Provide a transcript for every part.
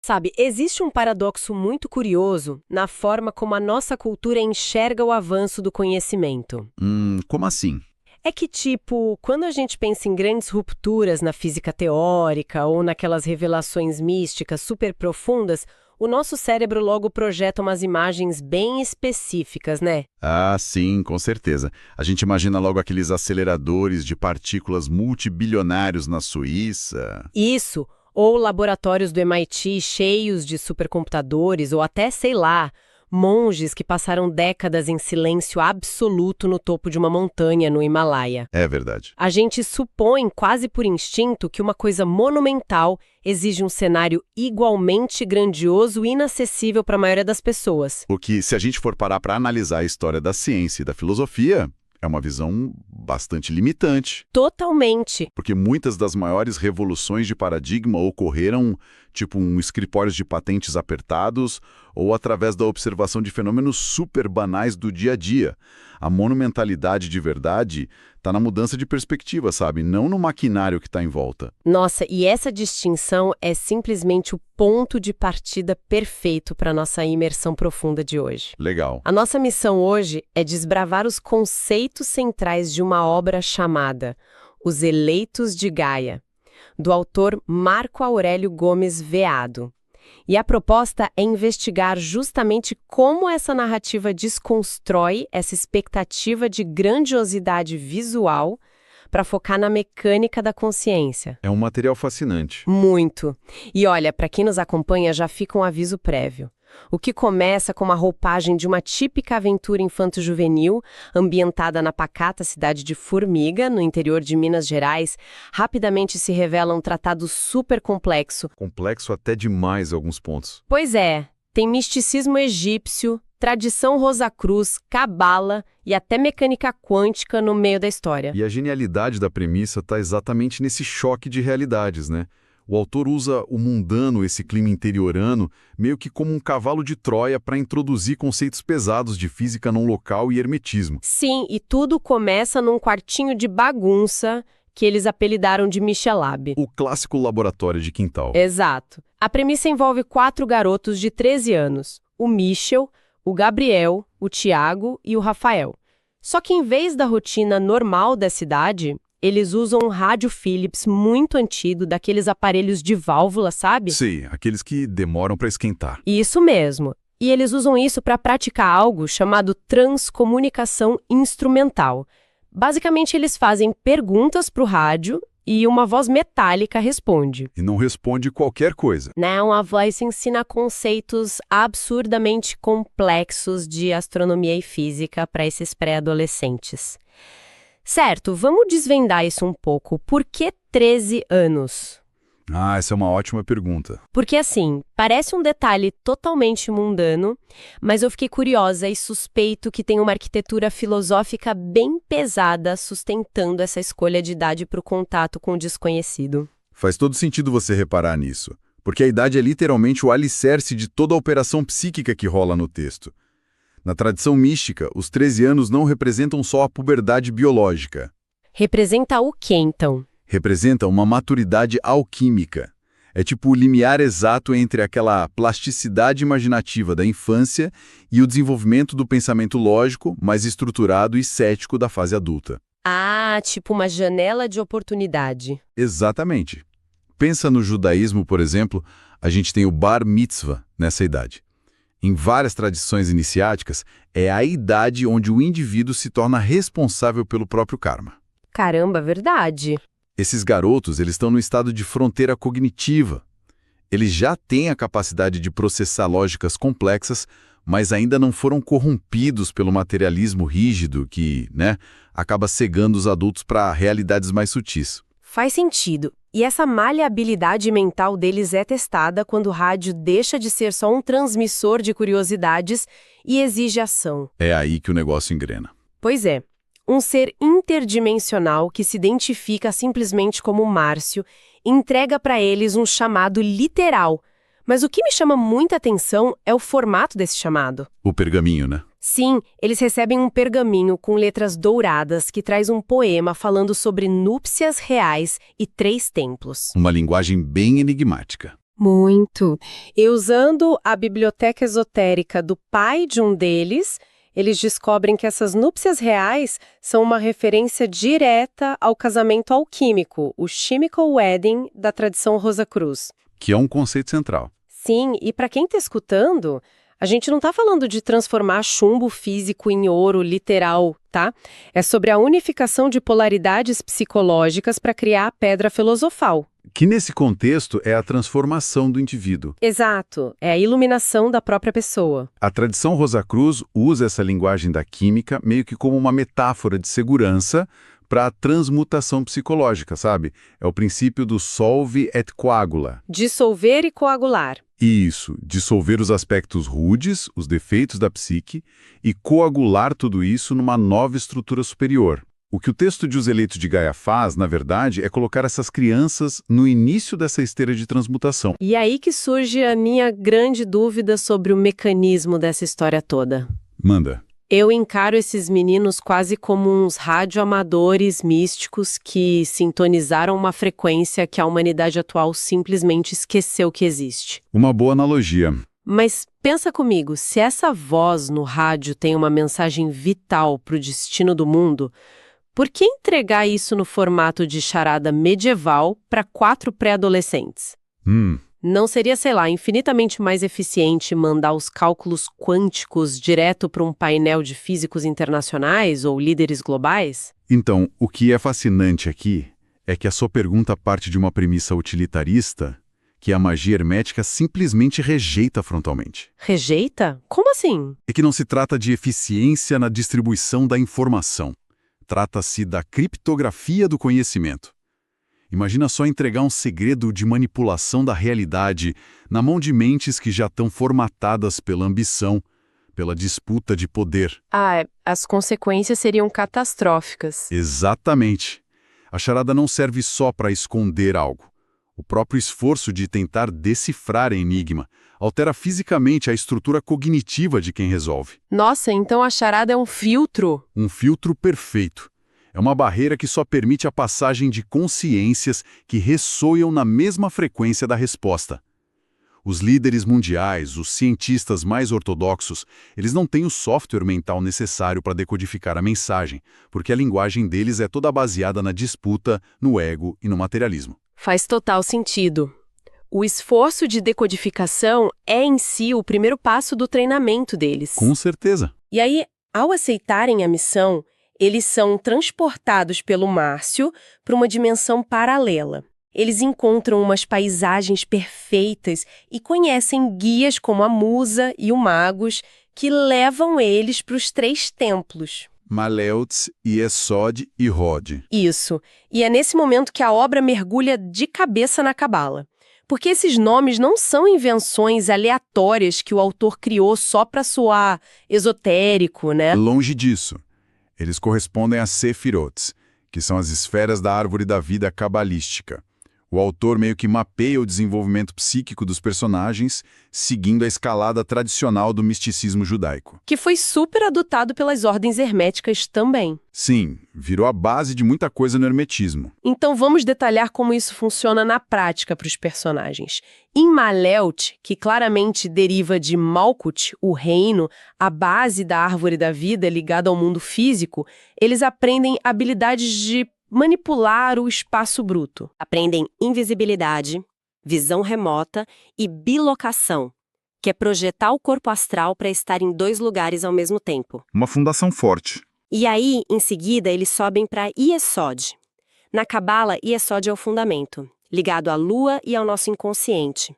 Sabe, existe um paradoxo muito curioso na forma como a nossa cultura enxerga o avanço do conhecimento. Como assim? É que, tipo, quando a gente pensa em grandes rupturas na física teórica ou naquelas revelações místicas super profundas, o nosso cérebro logo projeta umas imagens bem específicas, né? Ah, sim, com certeza. A gente imagina logo aqueles aceleradores de partículas multibilionários na Suíça. Isso, ou laboratórios do MIT cheios de supercomputadores, ou até, sei lá, monges que passaram décadas em silêncio absoluto no topo de uma montanha no Himalaia. É verdade. A gente supõe, quase por instinto, que uma coisa monumental exige um cenário igualmente grandioso e inacessível para a maioria das pessoas. O que, se a gente for parar para analisar a história da ciência e da filosofia, é uma visão bastante limitante. Totalmente. Porque muitas das maiores revoluções de paradigma ocorreram, tipo escritórios de patentes apertados ou através da observação de fenômenos super banais do dia a dia. A monumentalidade de verdade está na mudança de perspectiva, sabe? Não no maquinário que está em volta. Nossa, e essa distinção é simplesmente o ponto de partida perfeito para a nossa imersão profunda de hoje. Legal. A nossa missão hoje é desbravar os conceitos centrais de uma obra chamada Os Eleitos de Gaia, do autor Marco Aurélio Gomes Veado. E a proposta é investigar justamente como essa narrativa desconstrói essa expectativa de grandiosidade visual para focar na mecânica da consciência. É um material fascinante. Muito. E olha, para quem nos acompanha já fica um aviso prévio. O que começa com uma roupagem de uma típica aventura infanto-juvenil, ambientada na pacata cidade de Formiga, no interior de Minas Gerais, rapidamente se revela um tratado super complexo. Complexo até demais em alguns pontos. Pois é, tem misticismo egípcio, tradição Rosacruz, cabala e até mecânica quântica no meio da história. E a genialidade da premissa está exatamente nesse choque de realidades, né? O autor usa o mundano, esse clima interiorano, meio que como um cavalo de Troia para introduzir conceitos pesados de física não local e hermetismo. Sim, e tudo começa num quartinho de bagunça que eles apelidaram de Michelab. O clássico laboratório de quintal. Exato. A premissa envolve 4 garotos de 13 anos, o Michel, o Gabriel, o Tiago e o Rafael. Só que em vez da rotina normal da cidade, eles usam um rádio Philips muito antigo, daqueles aparelhos de válvula, sabe? Sim, aqueles que demoram para esquentar. Isso mesmo. E eles usam isso para praticar algo chamado transcomunicação instrumental. Basicamente, eles fazem perguntas para o rádio e uma voz metálica responde. E não responde qualquer coisa. Não, a voz ensina conceitos absurdamente complexos de astronomia e física para esses pré-adolescentes. Certo, vamos desvendar isso um pouco. Por que 13 anos? Ah, essa é uma ótima pergunta. Porque assim, parece um detalhe totalmente mundano, mas eu fiquei curiosa e suspeito que tem uma arquitetura filosófica bem pesada sustentando essa escolha de idade para o contato com o desconhecido. Faz todo sentido você reparar nisso, porque a idade é literalmente o alicerce de toda a operação psíquica que rola no texto. Na tradição mística, os 13 anos não representam só a puberdade biológica. Representa o quê, então? Representa uma maturidade alquímica. É tipo o limiar exato entre aquela plasticidade imaginativa da infância e o desenvolvimento do pensamento lógico, mais estruturado e cético da fase adulta. Ah, tipo uma janela de oportunidade. Exatamente. Pensa no judaísmo, por exemplo, a gente tem o bar mitzvah nessa idade. Em várias tradições iniciáticas, é a idade onde o indivíduo se torna responsável pelo próprio karma. Caramba, verdade. Esses garotos, eles estão no estado de fronteira cognitiva. Eles já têm a capacidade de processar lógicas complexas, mas ainda não foram corrompidos pelo materialismo rígido que, acaba cegando os adultos para realidades mais sutis. Faz sentido. E essa maleabilidade mental deles é testada quando o rádio deixa de ser só um transmissor de curiosidades e exige ação. É aí que o negócio engrena. Pois é. Um ser interdimensional que se identifica simplesmente como Márcio entrega para eles um chamado literal. Mas o que me chama muita atenção é o formato desse chamado. O pergaminho, né? Sim, eles recebem um pergaminho com letras douradas que traz um poema falando sobre núpcias reais e 3 templos. Uma linguagem bem enigmática. Muito. E usando a biblioteca esotérica do pai de um deles, eles descobrem que essas núpcias reais são uma referência direta ao casamento alquímico, o Chemical Wedding da tradição Rosacruz. Que é um conceito central. Sim, e para quem está escutando, a gente não está falando de transformar chumbo físico em ouro literal, tá? É sobre a unificação de polaridades psicológicas para criar a pedra filosofal. Que nesse contexto é a transformação do indivíduo. Exato, é a iluminação da própria pessoa. A tradição Rosacruz usa essa linguagem da química meio que como uma metáfora de segurança para a transmutação psicológica, sabe? É o princípio do solve et coagula. Dissolver e coagular. Isso, dissolver os aspectos rudes, os defeitos da psique, e coagular tudo isso numa nova estrutura superior. O que o texto de Os Eleitos de Gaia faz, na verdade, é colocar essas crianças no início dessa esteira de transmutação. E aí que surge a minha grande dúvida sobre o mecanismo dessa história toda. Manda. Eu encaro esses meninos quase como uns radioamadores místicos que sintonizaram uma frequência que a humanidade atual simplesmente esqueceu que existe. Uma boa analogia. Mas pensa comigo, se essa voz no rádio tem uma mensagem vital para o destino do mundo, por que entregar isso no formato de charada medieval para 4 pré-adolescentes? Não seria, sei lá, infinitamente mais eficiente mandar os cálculos quânticos direto para um painel de físicos internacionais ou líderes globais? Então, o que é fascinante aqui é que a sua pergunta parte de uma premissa utilitarista que a magia hermética simplesmente rejeita frontalmente. Rejeita? Como assim? É que não se trata de eficiência na distribuição da informação. Trata-se da criptografia do conhecimento. Imagina só entregar um segredo de manipulação da realidade na mão de mentes que já estão formatadas pela ambição, pela disputa de poder. As consequências seriam catastróficas. Exatamente. A charada não serve só para esconder algo. O próprio esforço de tentar decifrar enigma altera fisicamente a estrutura cognitiva de quem resolve. Nossa, então a charada é um filtro. Um filtro perfeito. É uma barreira que só permite a passagem de consciências que ressoam na mesma frequência da resposta. Os líderes mundiais, os cientistas mais ortodoxos, eles não têm o software mental necessário para decodificar a mensagem, porque a linguagem deles é toda baseada na disputa, no ego e no materialismo. Faz total sentido. O esforço de decodificação é em si o primeiro passo do treinamento deles. Com certeza. E aí, ao aceitarem a missão, eles são transportados pelo Márcio para uma dimensão paralela. Eles encontram umas paisagens perfeitas e conhecem guias como a Musa e o Magus, que levam eles para os 3 templos. Maleutz, Yesod e Hod. Isso. E é nesse momento que a obra mergulha de cabeça na Cabala. Porque esses nomes não são invenções aleatórias que o autor criou só para soar esotérico, né? Longe disso. Eles correspondem a Sefirot, que são as esferas da árvore da vida cabalística. O autor meio que mapeia o desenvolvimento psíquico dos personagens, seguindo a escalada tradicional do misticismo judaico. Que foi super adotado pelas ordens herméticas também. Sim, virou a base de muita coisa no hermetismo. Então vamos detalhar como isso funciona na prática para os personagens. Em Malelt, que claramente deriva de Malkut, o reino, a base da árvore da vida ligada ao mundo físico, eles aprendem habilidades de manipular o espaço bruto. Aprendem invisibilidade, visão remota e bilocação, que é projetar o corpo astral para estar em 2 lugares ao mesmo tempo. Uma fundação forte. E aí, em seguida, eles sobem para Yesod. Na Cabala, Yesod é o fundamento, ligado à lua e ao nosso inconsciente.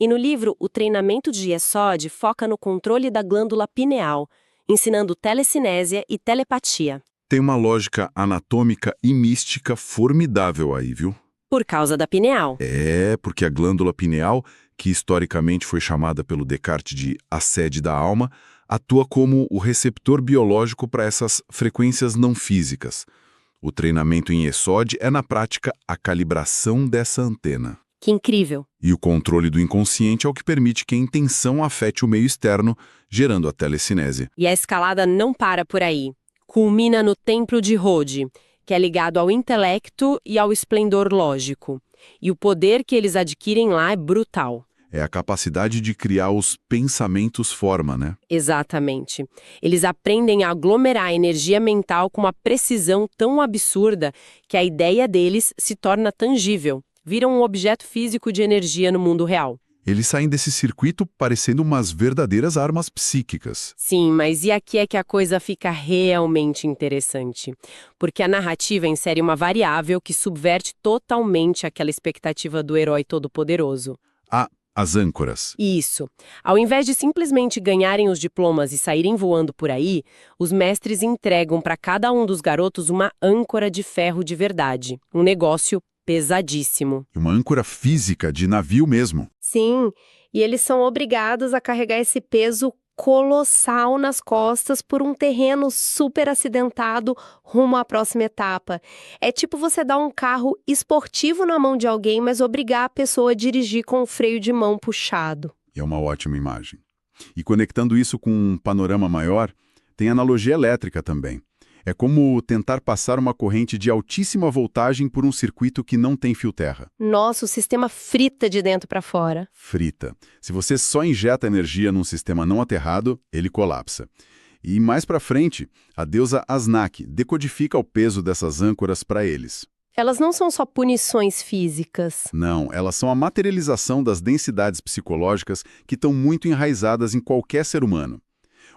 E no livro, o treinamento de Yesod foca no controle da glândula pineal, ensinando telecinésia e telepatia. Tem uma lógica anatômica e mística formidável aí, viu? Por causa da pineal. É, porque a glândula pineal, que historicamente foi chamada pelo Descartes de a sede da alma, atua como o receptor biológico para essas frequências não físicas. O treinamento em Yesod é, na prática, a calibração dessa antena. Que incrível. E o controle do inconsciente é o que permite que a intenção afete o meio externo, gerando a telecinese. E a escalada não para por aí. Culmina no Templo de Hod, que é ligado ao intelecto e ao esplendor lógico. E o poder que eles adquirem lá é brutal. É a capacidade de criar os pensamentos forma, né? Exatamente. Eles aprendem a aglomerar a energia mental com uma precisão tão absurda que a ideia deles se torna tangível, viram um objeto físico de energia no mundo real. Eles saem desse circuito parecendo umas verdadeiras armas psíquicas. Sim, mas e aqui é que a coisa fica realmente interessante. Porque a narrativa insere uma variável que subverte totalmente aquela expectativa do herói todo-poderoso. As âncoras. Isso. Ao invés de simplesmente ganharem os diplomas e saírem voando por aí, os mestres entregam para cada um dos garotos uma âncora de ferro de verdade. Um negócio pesadíssimo. Uma âncora física de navio mesmo. Sim, e eles são obrigados a carregar esse peso colossal nas costas por um terreno super acidentado rumo à próxima etapa. É tipo você dar um carro esportivo na mão de alguém, mas obrigar a pessoa a dirigir com o freio de mão puxado. É uma ótima imagem. E conectando isso com um panorama maior, tem analogia elétrica também. É como tentar passar uma corrente de altíssima voltagem por um circuito que não tem fio-terra. Nossa, o sistema frita de dentro para fora. Frita. Se você só injeta energia num sistema não aterrado, ele colapsa. E mais pra frente, a deusa Asnak decodifica o peso dessas âncoras para eles. Elas não são só punições físicas. Não, elas são a materialização das densidades psicológicas que estão muito enraizadas em qualquer ser humano.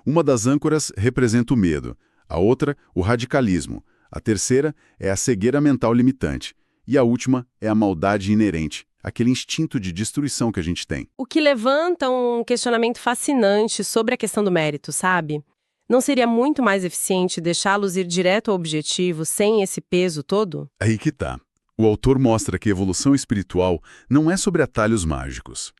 Uma das âncoras representa o medo. A outra, o radicalismo. A terceira é a cegueira mental limitante. E a última é a maldade inerente, aquele instinto de destruição que a gente tem. O que levanta um questionamento fascinante sobre a questão do mérito, sabe? Não seria muito mais eficiente deixá-los ir direto ao objetivo sem esse peso todo? Aí que tá. O autor mostra que a evolução espiritual não é sobre atalhos mágicos.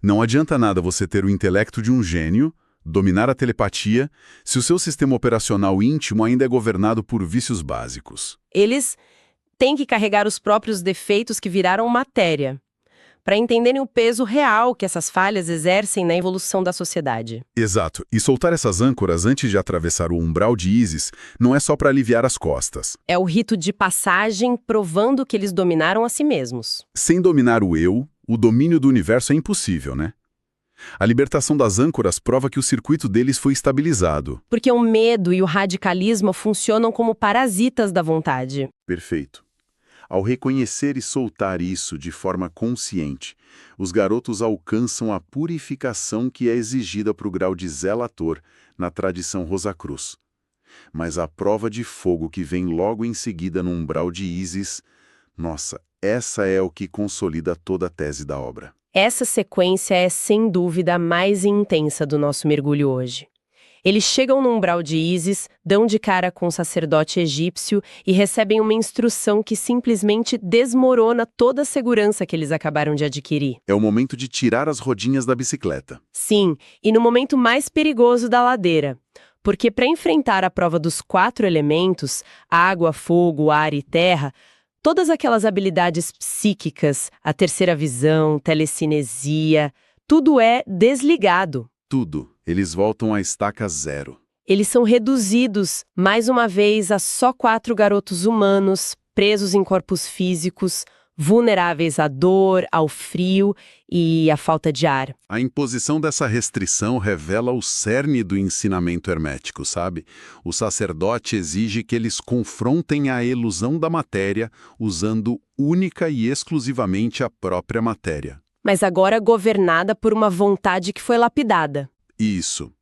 Não adianta nada você ter o intelecto de um gênio, dominar a telepatia, se o seu sistema operacional íntimo ainda é governado por vícios básicos. Eles têm que carregar os próprios defeitos que viraram matéria, para entenderem o peso real que essas falhas exercem na evolução da sociedade. Exato. E soltar essas âncoras antes de atravessar o umbral de Ísis não é só para aliviar as costas. É o rito de passagem provando que eles dominaram a si mesmos. Sem dominar o eu, o domínio do universo é impossível, né? A libertação das âncoras prova que o circuito deles foi estabilizado. Porque o medo e o radicalismo funcionam como parasitas da vontade. Perfeito. Ao reconhecer e soltar isso de forma consciente, os garotos alcançam a purificação que é exigida para o grau de zelator na tradição Rosacruz. Mas a prova de fogo que vem logo em seguida no umbral de Ísis, nossa, essa é o que consolida toda a tese da obra. Essa sequência é, sem dúvida, a mais intensa do nosso mergulho hoje. Eles chegam no umbral de Ísis, dão de cara com o sacerdote egípcio e recebem uma instrução que simplesmente desmorona toda a segurança que eles acabaram de adquirir. É o momento de tirar as rodinhas da bicicleta. Sim, e no momento mais perigoso da ladeira. Porque para enfrentar a prova dos 4 elementos, água, fogo, ar e terra, todas aquelas habilidades psíquicas, a terceira visão, telecinesia, tudo é desligado. Tudo. Eles voltam à estaca zero. Eles são reduzidos, mais uma vez, a só 4 garotos humanos, presos em corpos físicos, vulneráveis à dor, ao frio e à falta de ar. A imposição dessa restrição revela o cerne do ensinamento hermético, sabe? O sacerdote exige que eles confrontem a ilusão da matéria usando única e exclusivamente a própria matéria. Mas agora governada por uma vontade que foi lapidada. Isso.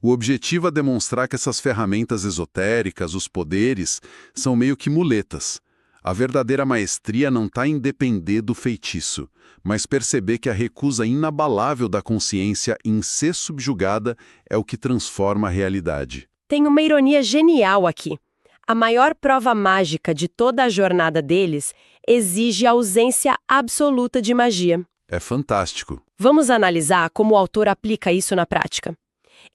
O objetivo é demonstrar que essas ferramentas esotéricas, os poderes, são meio que muletas. A verdadeira maestria não está em depender do feitiço, mas perceber que a recusa inabalável da consciência em ser subjugada é o que transforma a realidade. Tem uma ironia genial aqui. A maior prova mágica de toda a jornada deles exige a ausência absoluta de magia. É fantástico. Vamos analisar como o autor aplica isso na prática.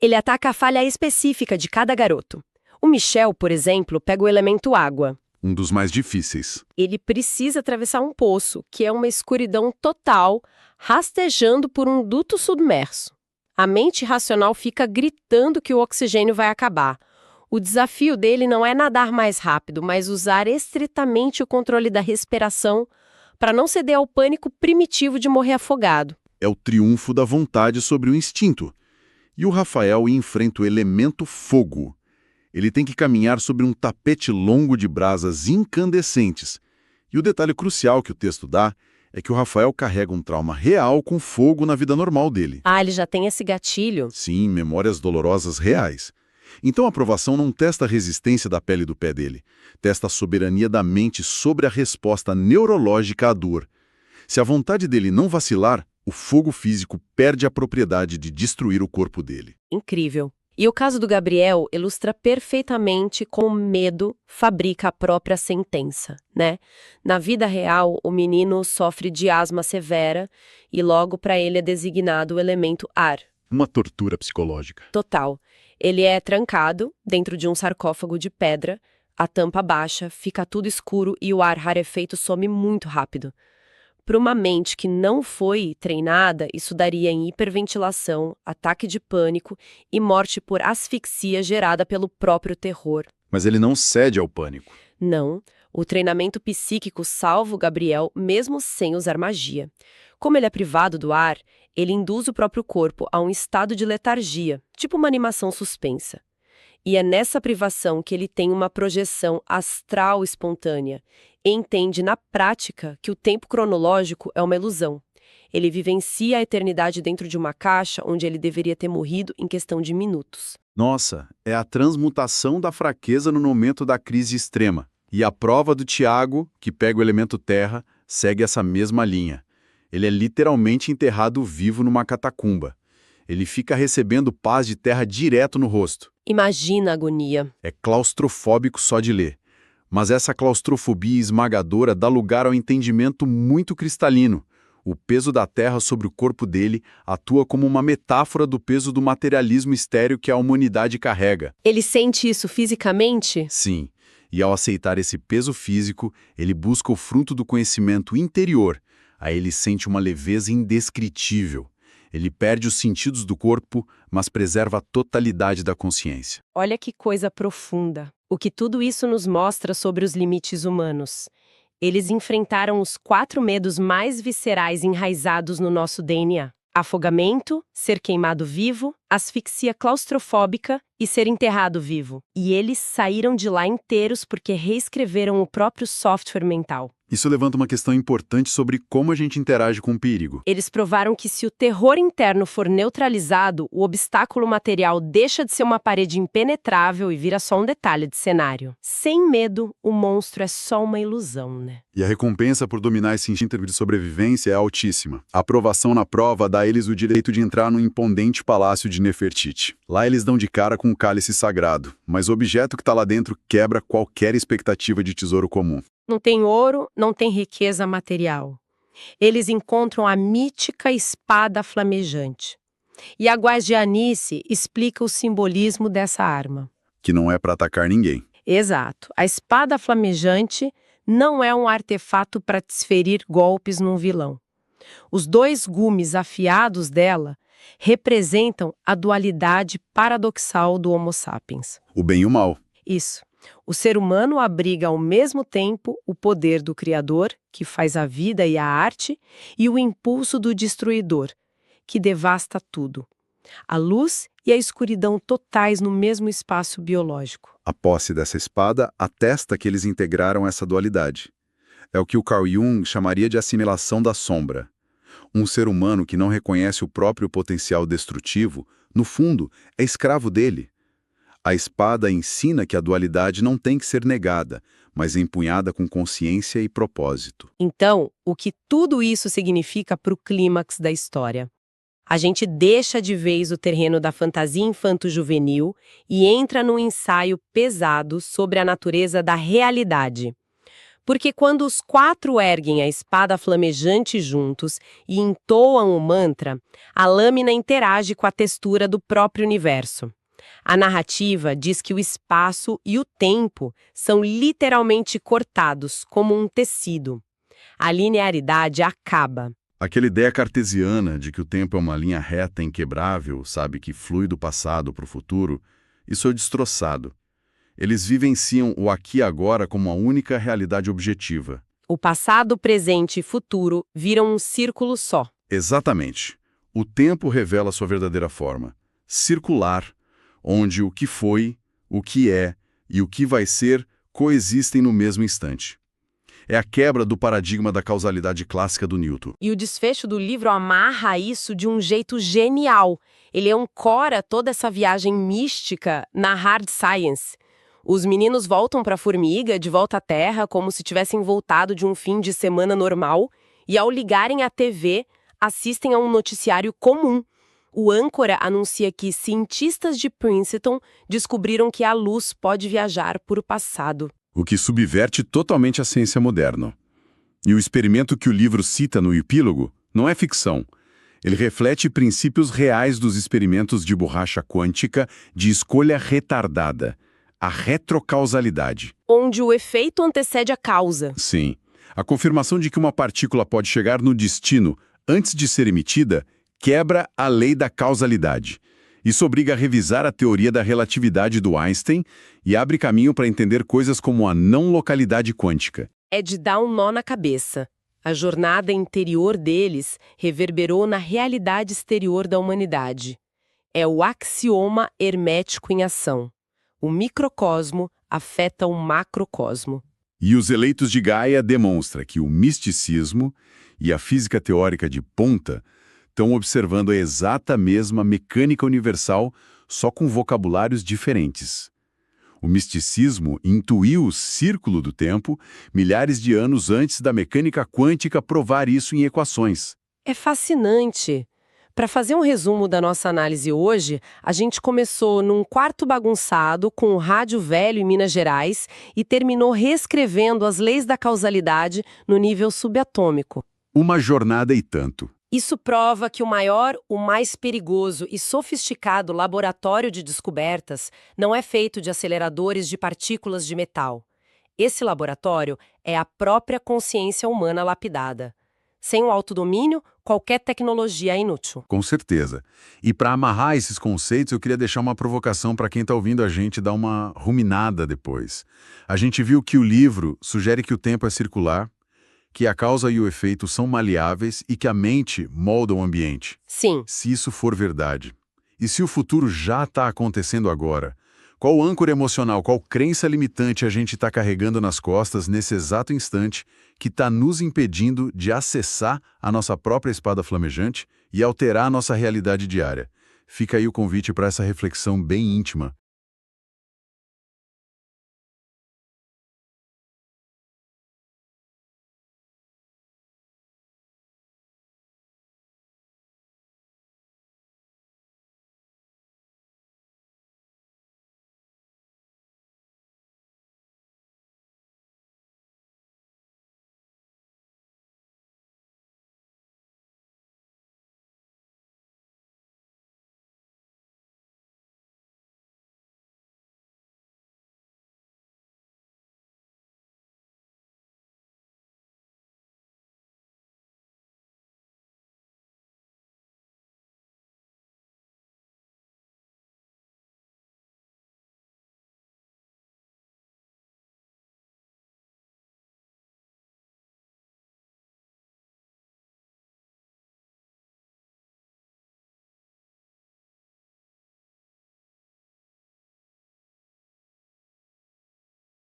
Ele ataca a falha específica de cada garoto. O Michel, por exemplo, pega o elemento água. Um dos mais difíceis. Ele precisa atravessar um poço, que é uma escuridão total, rastejando por um duto submerso. A mente racional fica gritando que o oxigênio vai acabar. O desafio dele não é nadar mais rápido, mas usar estritamente o controle da respiração para não ceder ao pânico primitivo de morrer afogado. É o triunfo da vontade sobre o instinto. E o Rafael enfrenta o elemento fogo. Ele tem que caminhar sobre um tapete longo de brasas incandescentes. E o detalhe crucial que o texto dá é que o Rafael carrega um trauma real com fogo na vida normal dele. Ah, ele já tem esse gatilho? Sim, memórias dolorosas reais. Então a provação não testa a resistência da pele do pé dele, testa a soberania da mente sobre a resposta neurológica à dor. Se a vontade dele não vacilar, o fogo físico perde a propriedade de destruir o corpo dele. Incrível. E o caso do Gabriel ilustra perfeitamente como o medo fabrica a própria sentença, né? Na vida real, o menino sofre de asma severa e logo para ele é designado o elemento ar. Uma tortura psicológica. Total. Ele é trancado dentro de um sarcófago de pedra, a tampa baixa, fica tudo escuro e o ar rarefeito some muito rápido. Para uma mente que não foi treinada, isso daria em hiperventilação, ataque de pânico e morte por asfixia gerada pelo próprio terror. Mas ele não cede ao pânico. Não, o treinamento psíquico salva o Gabriel mesmo sem usar magia. Como ele é privado do ar, ele induz o próprio corpo a um estado de letargia, tipo uma animação suspensa. E é nessa privação que ele tem uma projeção astral espontânea e entende na prática que o tempo cronológico é uma ilusão. Ele vivencia a eternidade dentro de uma caixa onde ele deveria ter morrido em questão de minutos. Nossa, é a transmutação da fraqueza no momento da crise extrema. E a prova do Tiago, que pega o elemento terra, segue essa mesma linha. Ele é literalmente enterrado vivo numa catacumba. Ele fica recebendo paz de terra direto no rosto. Imagina a agonia. É claustrofóbico só de ler. Mas essa claustrofobia esmagadora dá lugar ao entendimento muito cristalino. O peso da terra sobre o corpo dele atua como uma metáfora do peso do materialismo estéril que a humanidade carrega. Ele sente isso fisicamente? Sim, e ao aceitar esse peso físico, ele busca o fruto do conhecimento interior. Aí ele sente uma leveza indescritível. Ele perde os sentidos do corpo, mas preserva a totalidade da consciência. Olha que coisa profunda. O que tudo isso nos mostra sobre os limites humanos. Eles enfrentaram os 4 medos mais viscerais enraizados no nosso DNA. Afogamento, ser queimado vivo, asfixia claustrofóbica e ser enterrado vivo. E eles saíram de lá inteiros porque reescreveram o próprio software mental. Isso levanta uma questão importante sobre como a gente interage com o perigo. Eles provaram que se o terror interno for neutralizado, o obstáculo material deixa de ser uma parede impenetrável e vira só um detalhe de cenário. Sem medo, o monstro é só uma ilusão, né? E a recompensa por dominar esse instinto de sobrevivência é altíssima. A aprovação na prova dá a eles o direito de entrar no imponente palácio de Nefertiti. Lá eles dão de cara com o cálice sagrado, mas o objeto que está lá dentro quebra qualquer expectativa de tesouro comum. Não tem ouro, não tem riqueza material. Eles encontram a mítica espada flamejante. E a Guardianice explica o simbolismo dessa arma. Que não é para atacar ninguém. Exato. A espada flamejante não é um artefato para desferir golpes num vilão. Os 2 gumes afiados dela representam a dualidade paradoxal do Homo sapiens. O bem e o mal. Isso. O ser humano abriga ao mesmo tempo o poder do Criador, que faz a vida e a arte, e o impulso do destruidor, que devasta tudo. A luz e a escuridão totais no mesmo espaço biológico. A posse dessa espada atesta que eles integraram essa dualidade. É o que o Carl Jung chamaria de assimilação da sombra. Um ser humano que não reconhece o próprio potencial destrutivo, no fundo, é escravo dele. A espada ensina que a dualidade não tem que ser negada, mas empunhada com consciência e propósito. Então, o que tudo isso significa para o clímax da história? A gente deixa de vez o terreno da fantasia infanto-juvenil e entra num ensaio pesado sobre a natureza da realidade. Porque quando os 4 erguem a espada flamejante juntos e entoam o mantra, a lâmina interage com a textura do próprio universo. A narrativa diz que o espaço e o tempo são literalmente cortados, como um tecido. A linearidade acaba. Aquela ideia cartesiana de que o tempo é uma linha reta inquebrável, sabe, que flui do passado para o futuro, isso é destroçado. Eles vivenciam o aqui e agora como a única realidade objetiva. O passado, presente e futuro viram um círculo só. Exatamente. O tempo revela sua verdadeira forma. Circular, onde o que foi, o que é e o que vai ser coexistem no mesmo instante. É a quebra do paradigma da causalidade clássica do Newton. E o desfecho do livro amarra isso de um jeito genial. Ele ancora toda essa viagem mística na hard science. Os meninos voltam para a formiga, de volta à Terra, como se tivessem voltado de um fim de semana normal, e ao ligarem a TV, assistem a um noticiário comum. O âncora anuncia que cientistas de Princeton descobriram que a luz pode viajar por o passado. O que subverte totalmente a ciência moderna. E o experimento que o livro cita no epílogo não é ficção. Ele reflete princípios reais dos experimentos de borracha quântica de escolha retardada, a retrocausalidade. Onde o efeito antecede a causa. Sim, a confirmação de que uma partícula pode chegar no destino antes de ser emitida quebra a lei da causalidade. Isso obriga a revisar a teoria da relatividade do Einstein e abre caminho para entender coisas como a não localidade quântica. É de dar um nó na cabeça. A jornada interior deles reverberou na realidade exterior da humanidade. É o axioma hermético em ação. O microcosmo afeta o macrocosmo. E os eleitos de Gaia demonstra que o misticismo e a física teórica de ponta estão observando a exata mesma mecânica universal, só com vocabulários diferentes. O misticismo intuiu o círculo do tempo milhares de anos antes da mecânica quântica provar isso em equações. É fascinante. Para fazer um resumo da nossa análise hoje, a gente começou num quarto bagunçado com o rádio velho em Minas Gerais e terminou reescrevendo as leis da causalidade no nível subatômico. Uma jornada e tanto. Isso prova que o maior, o mais perigoso e sofisticado laboratório de descobertas não é feito de aceleradores de partículas de metal. Esse laboratório é a própria consciência humana lapidada. Sem o autodomínio, qualquer tecnologia é inútil. Com certeza. E para amarrar esses conceitos, eu queria deixar uma provocação para quem está ouvindo a gente dar uma ruminada depois. A gente viu que o livro sugere que o tempo é circular, que a causa e o efeito são maleáveis e que a mente molda o ambiente. Sim. Se isso for verdade, e se o futuro já está acontecendo agora, qual âncora emocional, qual crença limitante a gente está carregando nas costas nesse exato instante que está nos impedindo de acessar a nossa própria espada flamejante e alterar a nossa realidade diária? Fica aí o convite para essa reflexão bem íntima